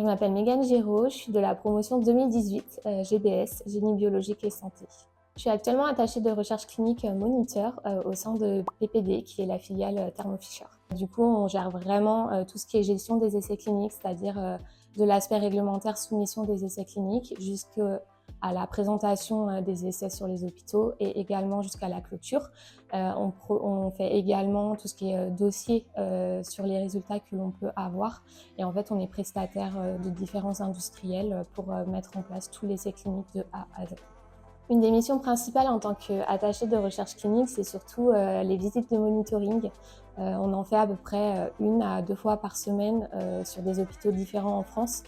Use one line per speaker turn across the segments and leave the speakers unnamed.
Je m'appelle Mégane Giraud, je suis de la promotion 2018 GBS, Génie biologique et santé. Je suis actuellement attachée de recherche clinique moniteur au sein de PPD, qui est la filiale Thermo Fisher. Du coup, on gère vraiment tout ce qui est gestion des essais cliniques, c'est-à-dire de l'aspect réglementaire soumission des essais cliniques jusqu'à la présentation des essais sur les hôpitaux et également jusqu'à la clôture. On fait également tout ce qui est dossier sur les résultats que l'on peut avoir. Et en fait, on est prestataire de différents industriels pour mettre en place tous les essais cliniques de A à Z. Une des missions principales en tant qu'attachée de recherche clinique, c'est surtout les visites de monitoring. On en fait à peu près 1 à 2 fois par semaine sur des hôpitaux différents en France.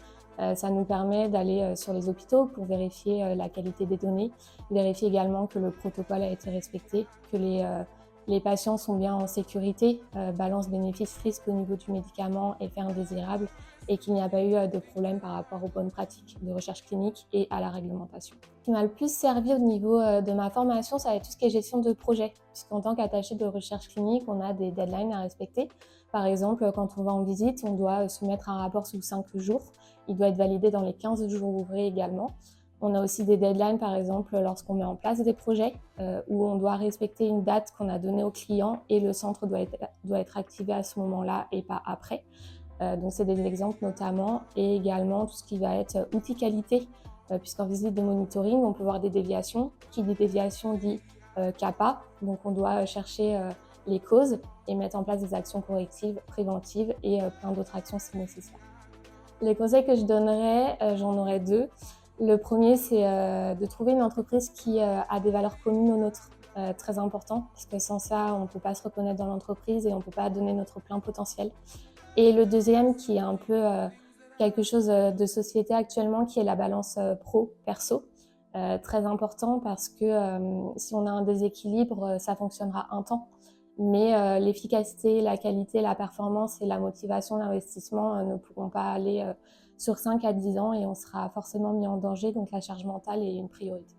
Ça nous permet d'aller sur les hôpitaux pour vérifier la qualité des données, vérifier également que le protocole a été respecté, que les patients sont bien en sécurité, balance bénéfice-risque au niveau du médicament, effet indésirable, et qu'il n'y a pas eu de problème par rapport aux bonnes pratiques de recherche clinique et à la réglementation. Ce qui m'a le plus servi au niveau de ma formation, ça va être tout ce qui est gestion de projet, puisqu'en tant qu'attaché de recherche clinique, on a des deadlines à respecter. Par exemple, quand on va en visite, on doit soumettre un rapport sous 5 jours. Il doit être validé dans les 15 jours ouvrés également. On a aussi des deadlines, par exemple, lorsqu'on met en place des projets où on doit respecter une date qu'on a donnée au client et le centre doit être activé à ce moment-là et pas après. Donc c'est des exemples notamment, et également tout ce qui va être outil qualité, puisqu'en visite de monitoring, on peut voir des déviations. Qui dit déviation dit CAPA, donc on doit chercher les causes et mettre en place des actions correctives, préventives et plein d'autres actions si nécessaire. Les conseils que je donnerais, j'en aurais 2. Le premier, c'est de trouver une entreprise qui a des valeurs communes aux nôtres, très important, parce que sans ça, on ne peut pas se reconnaître dans l'entreprise et on ne peut pas donner notre plein potentiel. Et le deuxième, qui est un peu quelque chose de société actuellement, qui est la balance pro-perso. Très important parce que si on a un déséquilibre, ça fonctionnera un temps. Mais l'efficacité, la qualité, la performance et la motivation d'investissement ne pourront pas aller sur 5 à 10 ans et on sera forcément mis en danger. Donc la charge mentale est une priorité.